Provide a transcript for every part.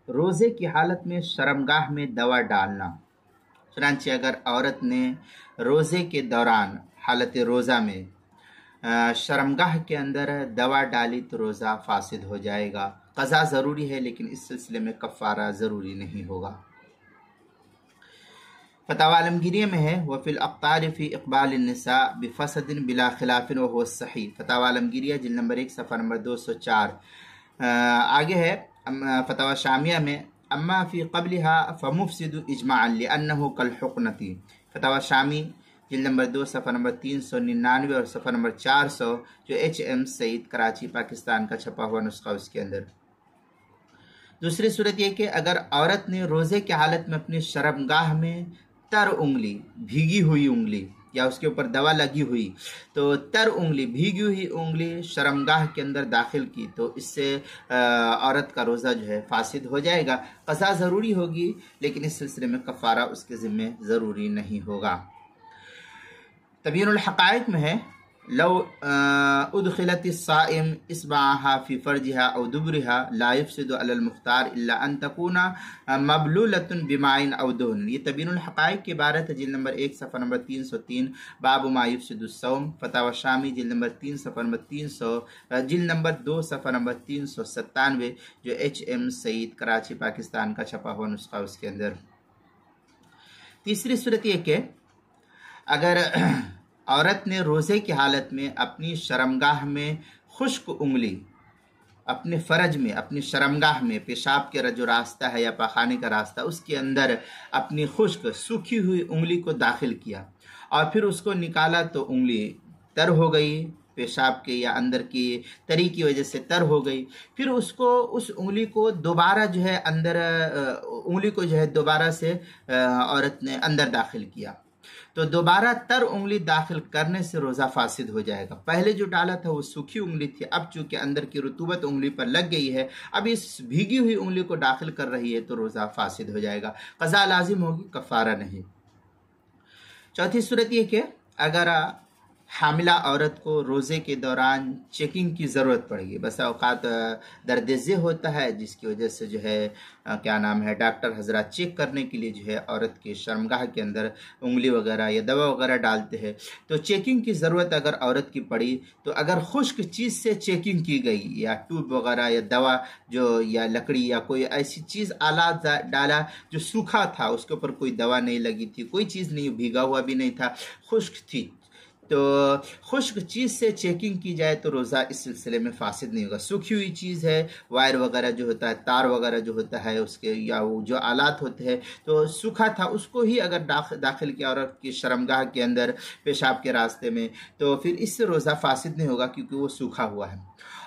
रोज़े की हालत में शर्मगाह में दवा डालना। चुनांचे अगर औरत ने रोज़े के दौरान हालत रोज़ा में शर्मगाह के अंदर दवा डाली तो रोज़ा फासिद हो जाएगा। क़ज़ा ज़रूरी है लेकिन इस सिलसिले में कफ़ारा ज़रूरी नहीं होगा। फतावा आलमगीरिया में है वफ़िल अक़्तार फ़ी इक़बाल निसा बिफ़सदिन बिला खिलाफ़िन व हुवा सही। फतावा आलमगीरिया जिल्द नंबर 1 सफ़ा नंबर 204। आगे है फतावा शामिया में अम्मा फ़ी क़ब्लिहा फ़मुफ़सिदु इजमाअन लिअन्नहु कल हुक़्नती। फतावा शामी जिल्द नंबर 2 सफ़ा नंबर 399 और सफ़ा नंबर 400 जो HM सईद कराची पाकिस्तान का छपा हुआ नुस्खा उसके अंदर। दूसरी सूरत यह कि अगर औरत ने रोज़े की हालत में अपनी शर्मगाह में तर उंगली, भीगी हुई उंगली या उसके ऊपर दवा लगी हुई, तो तर उंगली, भीगी हुई उंगली शर्मगाह के अंदर दाखिल की तो इससे औरत का रोज़ा जो है फासिद हो जाएगा। क़ज़ा ज़रूरी होगी लेकिन इस सिलसिले में कफ़ारा उसके ज़िम्मे ज़रूरी नहीं होगा। तबयीनुल हक़ाइक़ में है लौ उदखिलतिस्साइम इस्बाहा फी फर्जिहा औ दुबरिहा ला युफ़सिदु अलल मुख्तार इल्ला अन तकूना मबलूलतुन बिमाइन औ दुहन। ये तबयीनुल हक़ाइक़ की इबारत है, जिल्द नंबर 1 सफ़ा नंबर 303 बाब मा युफ़सिदुस सौम। फतावा शामी जिल्द नंबर 3 सफ़ा नंबर 300, जिल्द नंबर 2 सफ़ा नंबर 397 जो HM सईद कराची पाकिस्तान का छपा हुआ नुस्खा उसके अंदर। तीसरी सूरत यह कि अगर औरत ने रोज़े की हालत में अपनी शर्मगाह में खुश्क उंगली, अपने फ़रज में, अपनी शर्मगाह में, पेशाब के जो रास्ता है या पखाने का रास्ता, उसके अंदर अपनी खुश्क सूखी हुई उंगली को दाखिल किया और फिर उसको निकाला तो उंगली तर हो गई, पेशाब के या अंदर की तरी की वजह से तर हो गई। फिर उसको उस उंगली को दोबारा जो है अंदर, उंगली को जो है दोबारा से औरत ने अंदर दाखिल किया तो दोबारा तर उंगली दाखिल करने से रोज़ा फासिद हो जाएगा। पहले जो डाला था वो सूखी उंगली थी, अब चूंकि अंदर की रुतूबत उंगली पर लग गई है, अब इस भीगी हुई उंगली को दाखिल कर रही है तो रोज़ा फासिद हो जाएगा। क़ज़ा लाजिम होगी, कफ़ारा नहीं। चौथी सूरत ये कि अगर हामिला औरत को रोज़े के दौरान चेकिंग की ज़रूरत पड़ेगी, बस औक़ात दर्द-ए-ज़े होता है जिसकी वजह से जो है क्या नाम है, डॉक्टर हजरात चेक करने के लिए जो है औरत के शर्मगाह के अंदर उंगली वगैरह या दवा वगैरह डालते हैं, तो चेकिंग की ज़रूरत अगर औरत की पड़ी तो अगर खुश्क चीज़ से चेकिंग की गई या ट्यूब वगैरह या दवा जो या लकड़ी या कोई ऐसी चीज़ आलात डाला जो सूखा था, उसके ऊपर कोई दवा नहीं लगी थी, कोई चीज़ नहीं, भीगा हुआ भी नहीं था, खुश्क थी, तो खुश्क चीज़ से चेकिंग की जाए तो रोज़ा इस सिलसिले में फासिद नहीं होगा। सूखी हुई चीज़ है, वायर वगैरह जो होता है, तार वगैरह जो होता है उसके, या वो जो आलात होते हैं, तो सूखा था उसको ही अगर दाखिल किया औरत की शर्मगाह के अंदर पेशाब के रास्ते में, तो फिर इससे रोज़ा फासिद नहीं होगा क्योंकि वो सूखा हुआ है।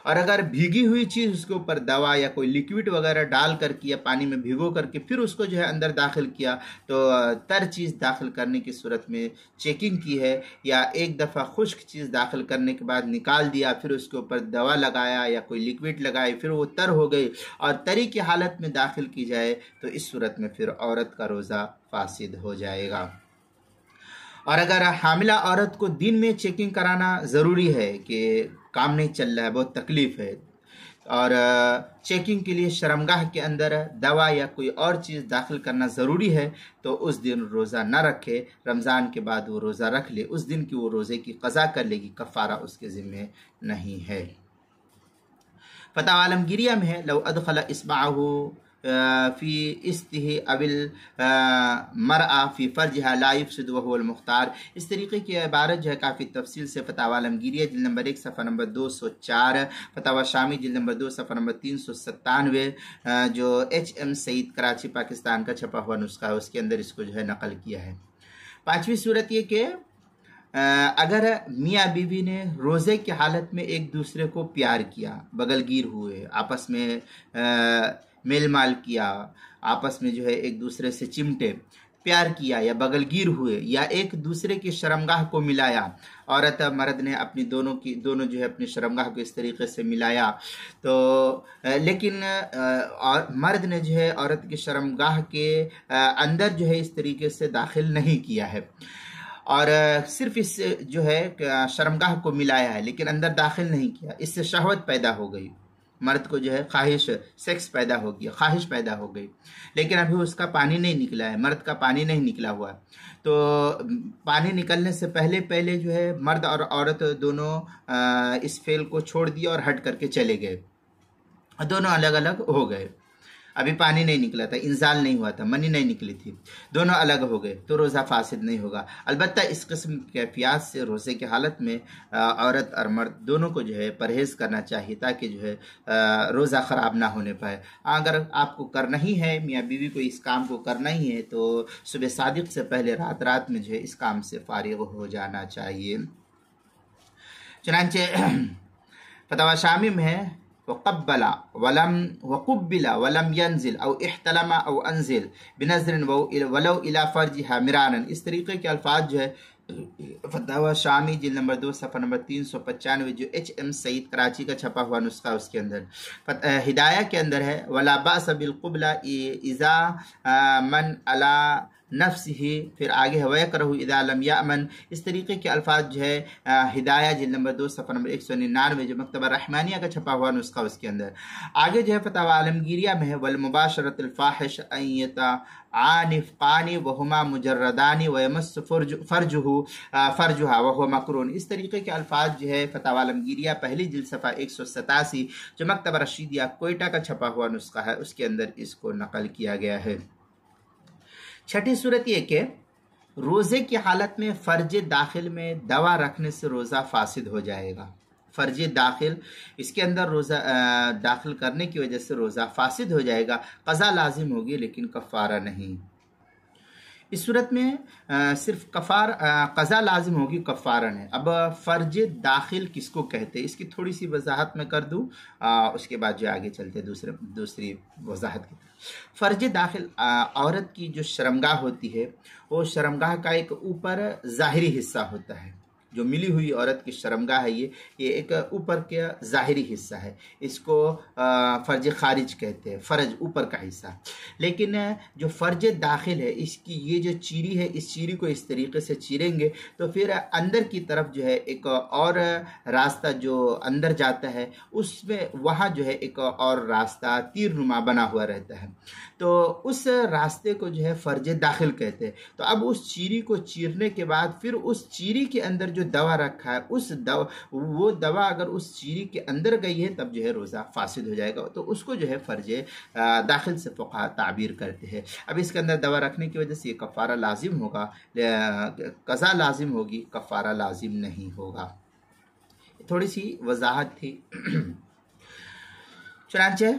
और अगर भीगी हुई चीज़ उसके ऊपर दवा या कोई लिक्विड वगैरह डाल करके या पानी में भिगो करके फिर उसको जो है अंदर दाखिल किया, तो तर चीज़ दाखिल करने की सूरत में चेकिंग की है, या एक दफ़ा खुश्क चीज़ दाखिल करने के बाद निकाल दिया, फिर उसके ऊपर दवा लगाया या कोई लिक्विड लगाई, फिर वो तर हो गई और तरी की हालत में दाखिल की जाए तो इस सूरत में फिर औरत का रोज़ा फासिद हो जाएगा। और अगर हामिला औरत को दिन में चेकिंग कराना ज़रूरी है कि काम नहीं चल रहा है, बहुत तकलीफ़ है, और चेकिंग के लिए शर्मगाह के अंदर दवा या कोई और चीज़ दाखिल करना ज़रूरी है, तो उस दिन रोज़ा न रखे, रमज़ान के बाद वो रोज़ा रख ले, उस दिन की वो रोज़े की क़ज़ा कर लेगी, कफ़ारा उसके ज़िम्मे नहीं है। फतावा आलमगीरिया में है लौ अदखला इस्बाहु फ़ी इस्तिही अविल मरआ फ़ी फ़र्जिहा ला युफ़सिदु व हुवल मुख्तार। इस तरीके की इबारत जो है काफ़ी तफसील से फतावा आलमगीरिया जिल्द नंबर 1 सफ़ा नंबर 204, फतावा शामी जिल्द नंबर 2 सफ़ा नंबर 397 जो HM सईद कराची पाकिस्तान का छपा हुआ नुस्खा है उसके अंदर इसको जो है नकल किया है। पाँचवीं सूरत ये कि अगर मियाँ बीवी ने रोज़े की हालत में एक दूसरे को प्यार किया, बगलगीर हुए, आपस में मेल माल किया, आपस में जो है एक दूसरे से चिमटे, प्यार किया या बगलगीर हुए या एक दूसरे की शर्मगाह को मिलाया, औरत मर्द ने अपनी दोनों जो है अपनी शर्मगाह को इस तरीके से मिलाया, तो लेकिन और मर्द ने जो है औरत की शर्मगाह के अंदर जो है इस तरीके से दाखिल नहीं किया है और सिर्फ इस जो है शर्मगाह को मिलाया है लेकिन अंदर दाखिल नहीं किया, इससे शहवत पैदा हो गई, मर्द को जो है ख्वाहिश सेक्स पैदा हो गया, ख्वाहिश पैदा हो गई, लेकिन अभी उसका पानी नहीं निकला है, मर्द का पानी नहीं निकला हुआ, तो पानी निकलने से पहले पहले जो है मर्द और औरत दोनों इस फेल को छोड़ दिया और हट करके चले गए, दोनों अलग अलग हो गए। अभी पानी नहीं निकला था, इंजाल नहीं हुआ था, मनी नहीं निकली थी, दोनों अलग हो गए, तो रोज़ा फासिद नहीं होगा। अलबत्ता इस किस्म की कैफियत से रोज़े की हालत में औरत और मर्द दोनों को जो है परहेज़ करना चाहिए, ताकि जो है रोज़ा ख़राब ना होने पाए। अगर आपको करना ही है, मियाँ बीवी को इस काम को करना ही है, तो सुबह सादिक से पहले रात में जो है इस काम से फारिग हो जाना चाहिए। चुनांचे फतवा शामी में है वक़ब्बला वलम यंजिल औ इह्तलमा औ अंजिल बिनज़रिन वलौ इला फ़र्जिहा मिरारन, इस तरीके के अल्फाज जो है फतवा शामी जिल्द नंबर 2 सफ़ा नंबर 395 जो HM सईद कराची का छपा हुआ नुस्खा, उसके अंदर हिदाया के अंदर है वला बास बिल क़ुब्ला इज़ा मन अला नफ्स ही, फिर आगे है वयकरहु इदा लम यामन। इस तरीके के अल्फाज जो है हिदाया जिल्द नंबर 2 सफ़ा नंबर 199 जो मकतबा रहमानिया का छपा हुआ नुस्खा, उसके अंदर आगे जो है फतवा आलमगीरिया में है वल मुबाशरतुल फाहिश अयता आनिफ कानी वहुमा मुजर्रदानी वयमस फरजुहा वहुवा मकरून। इस तरीके के अल्फाज जो है फतवा आलमगीरिया पहली जिल्द सफ़ा 187 जो मकतबा रशीदिया कोयटा का छपा हुआ नुस्खा है, उसके अंदर इसको नकल किया गया है। छठी सूरत ये कि रोज़े की हालत में फ़र्ज दाखिल में दवा रखने से रोज़ा फासिद हो जाएगा। फ़र्ज दाखिल, इसके अंदर रोज़ा दाखिल करने की वजह से रोज़ा फासिद हो जाएगा, क़ज़ा लाजिम होगी लेकिन कफ़ारा नहीं। इस सूरत में सिर्फ क़ज़ा लाजिम होगी, कफ़ारा नहीं। अब फ़र्ज दाखिल किसको कहते हैं इसकी थोड़ी सी वजाहत मैं कर दूँ, उसके बाद जो आगे चलते दूसरी वजाहत की। फ़र्ज दाखिल औरत की जो शर्मगाह होती है, वो शर्मगाह का एक ऊपर ज़ाहिरी हिस्सा होता है, जो मिली हुई औरत की शर्मगाह है, ये एक ऊपर का ज़ाहिरी हिस्सा है, इसको फ़र्ज खारिज कहते हैं, फ़र्ज ऊपर का हिस्सा। लेकिन जो फ़र्ज दाखिल है, इसकी ये जो चीरी है, इस चीरी को इस तरीके से चीरेंगे तो फिर अंदर की तरफ जो है एक और रास्ता जो अंदर जाता है, उसमें वहाँ जो है एक और रास्ता तीरनुमा बना हुआ रहता है, तो उस रास्ते को जो है फ़र्ज दाखिल कहते हैं। तो अब उस चीरी को चीरने के बाद फिर उस चीरी के अंदर जो दवा रखा है, वो दवा अगर उस चीरी के अंदर गई है तब जो है रोज़ा फासिद हो जाएगा, तो उसको जो है फ़र्ज दाखिल से फ़ुक़हा ताबीर करते हैं। अब इसके अंदर दवा रखने की वजह से ये कफ़ारा लाजिम होगा, क़ज़ा लाजिम होगी, कफ़ारा लाजिम नहीं होगा। थोड़ी सी वजाहत थी। चुनांचे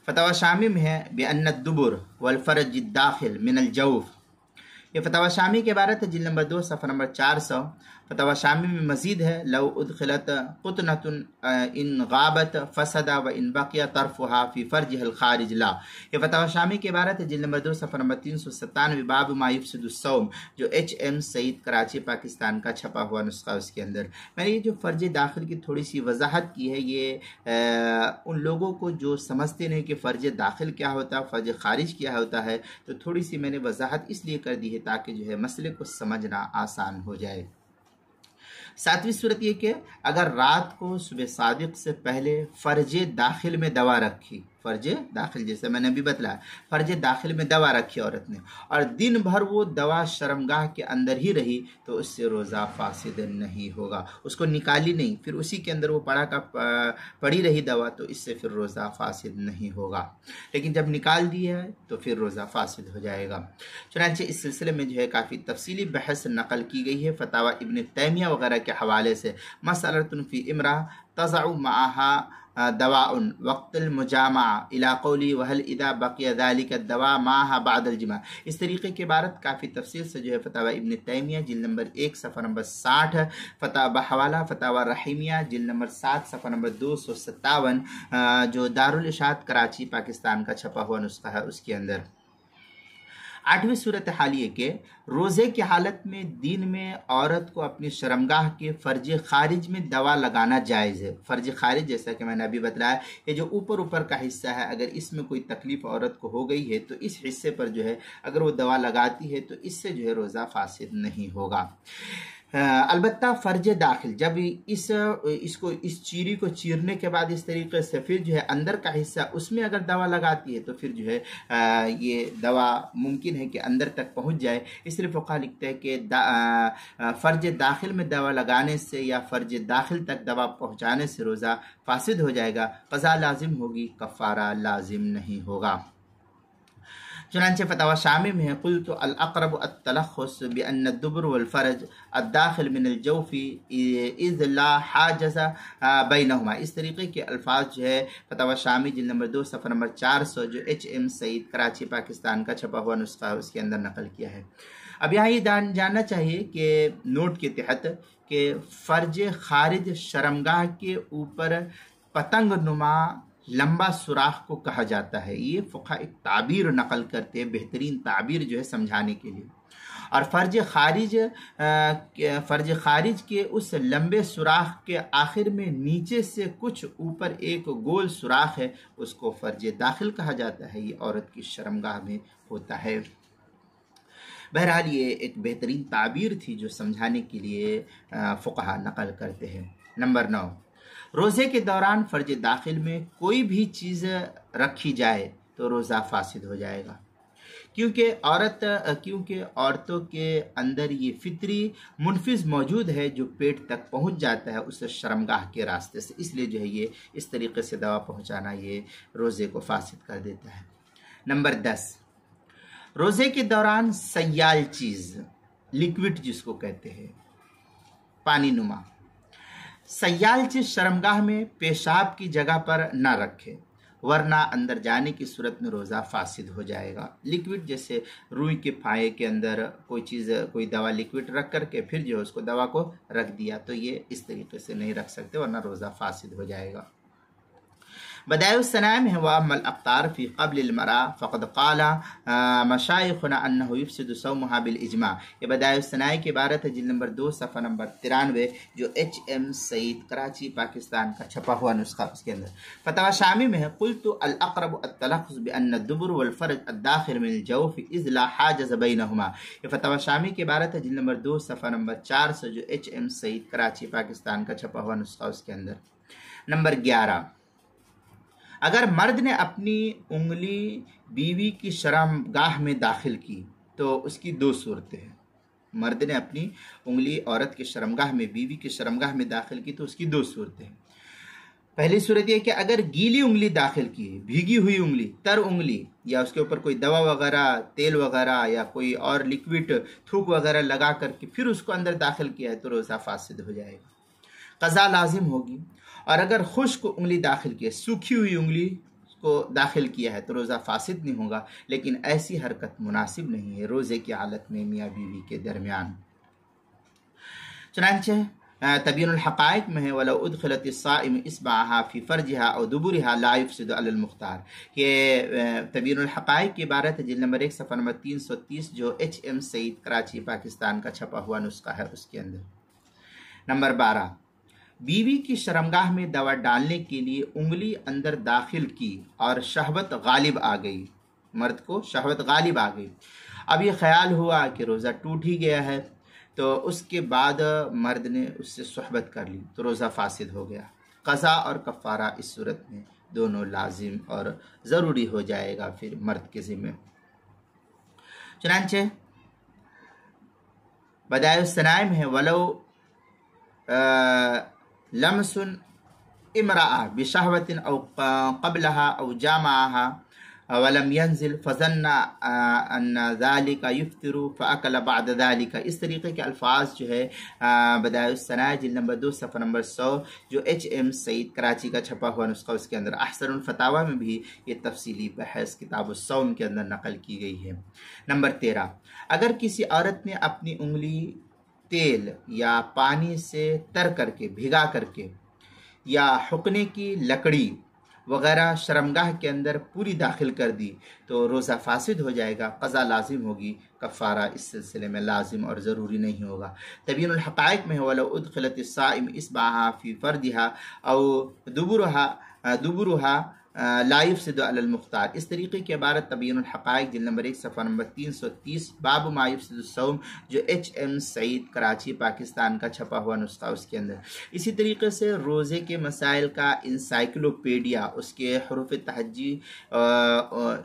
फतवा शामी में है बेअन्न दुबुर वल फ़र्ज दाखिल मिनल जौफ़, ये फतवा शामी के इबारत है, जिल्द नंबर 2 सफ़ा नंबर 400। फतवा शामी में मज़ीद है लव उदखिलत क़ुतनतुन इन गाबत फ़सदा व इन बक़िया तरफ़ुहा फ़ी फ़र्जिहिल ख़ारिज ला, ये फतवा शामी के इबारत है, जिल्द नंबर 2 सफ़ा नंबर 397 बाब मा युफ़सिदुस्सौम जो HM सईद कराची पाकिस्तान का छपा हुआ नुस्खा, उसके अंदर मैंने ये जो फ़र्ज दाखिल की थोड़ी सी वजाहत की है, ये उन लोगों को जो समझते नहीं कि फ़र्ज दाखिल क्या होता है, फ़र्ज खारिज क्या होता है, तो थोड़ी सी मैंने वजाहत इसलिए कर दी है ताकि जो है मसले को समझना आसान हो जाए। सातवीं सूरत ये कि अगर रात को सुबह सादिक से पहले फ़र्ज दाखिल में दवा रखी, फ़र्ज दाखिल जैसे मैंने अभी बतलाया, फ़र्ज दाखिल में दवा रखी औरत ने और दिन भर वो दवा शर्मगाह के अंदर ही रही, तो उससे रोज़ा फासिद नहीं होगा, उसको निकाली नहीं, फिर उसी के अंदर वो पड़ी रही दवा, तो इससे फिर रोज़ा फासिद नहीं होगा। लेकिन जब निकाल दिया है तो फिर रोज़ा फासिद हो जाएगा। चुनांचे इस सिलसिले में जो है काफ़ी तफसीली बहस नकल की गई है फतावा इब्न तैमिया वगैरह के हवाले से। मसअलतुन फ़ी इमरा तज़अु मअहा दवाउन वक़्तुल मुजामा इला क़ौली वहल इदा बक़िया ज़ालिका दवा माहा बअदल जिमा, इस तरीके की इबारत काफ़ी तफसील से जो है फतावा इब्न तैमिया जिल्द नंबर 1 सफ़ा नंबर 60, फतावा हवाला फतावा रहीमिया जिल्द नंबर 7 सफ़ा नंबर 257 जो दारुल इशात कराची पाकिस्तान का छपा हुआ नुस्खा है, उसके अंदर। आठवीं सूरत हाल ये कि रोज़े की हालत में दिन में औरत को अपनी शर्मगाह के फ़र्ज खारिज में दवा लगाना जायज़ है। फ़र्ज खारिज जैसा कि मैंने अभी बताया, ये जो ऊपर का हिस्सा है, अगर इसमें कोई तकलीफ़ औरत को हो गई है तो इस हिस्से पर जो है अगर वो दवा लगाती है तो इससे जो है रोज़ा फासिद नहीं होगा। अलबत्ता फ़र्ज दाखिल जब इस चीरी को चीरने के बाद इस तरीके से फिर जो है अंदर का हिस्सा उसमें अगर दवा लगाती है तो फिर जो है ये दवा मुमकिन है कि अंदर तक पहुंच जाए। इसलिए फ़ुक़हा लिखते हैं कि फ़र्ज दाखिल में दवा लगाने से या फ़र्ज दाखिल तक दवा पहुंचाने से रोज़ा फासिद हो जाएगा, क़ज़ा लाजिम होगी, कफ़ारा लाजिम नहीं होगा। चुनांचे फतवा शामी में है कुल तो अल-अक़रब अत-तलख़्ख़ुस बिअन्न अद-दुब्र वल-फ़रज अद-दाख़िल मिन अल-जौफ़ी इज़ ला हाजज़ बैनहुमा। इस तरीके के अल्फाज जो है फतवा शामी जिल्द नंबर 2 सफ़ा नंबर 400 जो HM सईद कराची पाकिस्तान का छपा हुआ नुस्खा है उसके अंदर नकल किया है। अब यहाँ ये जानना चाहिए कि नोट के तहत कि फ़र्ज खारिज शर्मगाह के ऊपर पतंग नुमा लंबा सुराख को कहा जाता है। ये फ़ुक़हा एक ताबीर नकल करते हैं, बेहतरीन ताबीर जो है समझाने के लिए। और फ़र्ज खारिज के उस लंबे सुराख के आखिर में नीचे से कुछ ऊपर एक गोल सुराख है, उसको फ़र्ज दाखिल कहा जाता है। ये औरत की शर्मगाह में होता है। बहरहाल ये एक बेहतरीन ताबीर थी जो समझाने के लिए फ़ुक़हा नकल करते हैं। नंबर 9, रोज़े के दौरान फ़र्ज दाखिल में कोई भी चीज़ रखी जाए तो रोज़ा फासिद हो जाएगा, क्योंकि औरतों के अंदर ये फितरी मुनफिज मौजूद है जो पेट तक पहुंच जाता है उस शर्मगाह के रास्ते से। इसलिए जो है ये इस तरीके से दवा पहुंचाना ये रोज़े को फासिद कर देता है। नंबर 10, रोज़े के दौरान सयाल चीज़, लिक्विड जिसको कहते हैं, पानी नुमा सयाल चीज़ शर्मगाह में पेशाब की जगह पर ना रखे, वरना अंदर जाने की सूरत में रोज़ा फासिद हो जाएगा। लिक्विड जैसे रुई के फाये के अंदर कोई दवा लिक्विड रख करके फिर जो उसको दवा को रख दिया, तो ये इस तरीके से नहीं रख सकते वरना रोज़ा फासिद हो जाएगा। बदायुस्सनाय में है वअम्मल अफ्तार फ़ी क़ब्लिल मरा फ़क़द क़ाला मशाइख़ुना अन्नहु युफ़सिदु सौमुहा बिल इज्मा। ये बदायुस्सनाय की इबारत है जिल्द नंबर 2 सफ़ा नंबर 93 जो HM सईद कराची पाकिस्तान का छपा हुआ नुस्खा उसके अंदर। फतवा शामी में है क़ुल्तु अल-अक़रब अत-तलख़्ख़ुस बिअन्न अद-दुब्र वल-फ़रज अद-दाख़िल मिन अल-जौफ़ इज़ ला हाजज़ बैनहुमा। ये फतवा शामी की इबारत है जिल्द नंबर 2 सफ़ा नंबर 400 जो HM सईद कराची पाकिस्तान का छपा हुआ नुस्खा उसके अंदर। नंबर 11, अगर मर्द ने अपनी उंगली बीवी की शर्मगाह में दाखिल की तो उसकी 2 सूरतें हैं। मर्द ने अपनी उंगली औरत की शर्मगाह में, बीवी की शर्मगाह में दाखिल की तो उसकी 2 सूरतें हैं। पहली सूरत यह कि अगर गीली उंगली दाखिल की, भीगी हुई उंगली, तर उंगली या उसके ऊपर कोई दवा वगैरह, तेल वगैरह या कोई और लिक्विड थूक वगैरह लगा करके फिर उसको अंदर दाखिल किया है तो रोज़ा फासिद हो जाएगा, क़ज़ा लाजिम होगी। और अगर खुश्क उंगली दाखिल की है, सूखी हुई उंगली को दाखिल किया है तो रोज़ा फासिद नहीं होगा, लेकिन ऐसी हरकत मुनासिब नहीं है रोज़े की हालत में मियाँ बीवी के दरमियान। चुनांचे तबीनुल हक़ाइक़ में है वलो उदखिलतिस्साइम इस्बाहा फ़ी फ़र्जिहा औ दुबुरिहा ला युफ़सिदु अलल मुख्तार। ये तबीनुल हक़ाइक़ की इबारत है जिल्द नंबर 1 सफ़ा नंबर 330 जो HM सईद कराची पाकिस्तान का छपा हुआ नुस्खा है उसके अंदर। नंबर 12, बीवी की शर्मगाह में दवा डालने के लिए उंगली अंदर दाखिल की और शहवत गालिब आ गई, मर्द को शहवत गालिब आ गई। अब ये ख्याल हुआ कि रोज़ा टूट ही गया है, तो उसके बाद मर्द ने उससे सोहबत कर ली तो रोज़ा फासिद हो गया। क़ज़ा और कफ़ारा इस सूरत में दोनों लाजिम और ज़रूरी हो जाएगा फिर मर्द के ज़िम्मे। चुनांचे बदायुस्सनाय में है वलो लमसुन इमराअ बिशहवतिन औ क़ब्लहा औ जामअहा वलम यंजिल फज़न्ना अन्ना ज़ालिका युफ़्तिरु फ़अकल बअद ज़ालिका। इस तरीके के अल्फाज जो है बदायुस्सनाय जिल्द नंबर 2 सफ़ा नंबर 100 जो HM सईद कराची का छपा हुआ नुस्खा उसके अंदर। अहसनुल फ़तावा में भी ये तफसीली बहस किताबुस सौम के अंदर नकल की गई है। नंबर 13, अगर किसी औरत ने अपनी उंगली तेल या पानी से तर करके, भिगा करके या हुक्ने की लकड़ी वगैरह शर्मगाह के अंदर पूरी दाखिल कर दी तो रोज़ा फासिद हो जाएगा, क़ज़ा लाजिम होगी, कफ़ारा इस सिलसिले में लाजिम और ज़रूरी नहीं होगा। तबीनुल हक़ाइक़ में वलो उदखिलतिस्साइम इस्बाहा फ़ी फ़र्जिहा औ दुबुरुहा लाइफ से दो अल मुख्तार। इस तरीके की इबारत तबयीनुल हक़ाइक़ जिल्द नंबर 1 सफ़ा नंबर 330 बाब मायुफ से सौम, जो HM सईद कराची पाकिस्तान का छपा हुआ नुस्खा उसके अंदर। इसी तरीके से रोज़े के मसाइल का इंसाइक्लोपीडिया, उसके हरूफ तहज्जी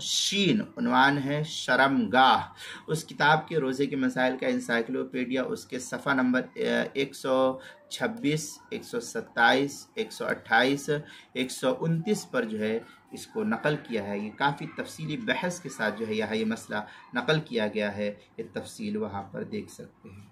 शीन उन्वान है शर्मगाह, उस किताब के रोज़े के मसाइल का इंसाइक्लोपीडिया उसके सफ़ा नंबर 126, 127, 128, 129 पर जो है इसको नकल किया है। ये काफ़ी तफसीली बहस के साथ जो है यहाँ ये मसला नकल किया गया है, ये तफसील वहाँ पर देख सकते हैं।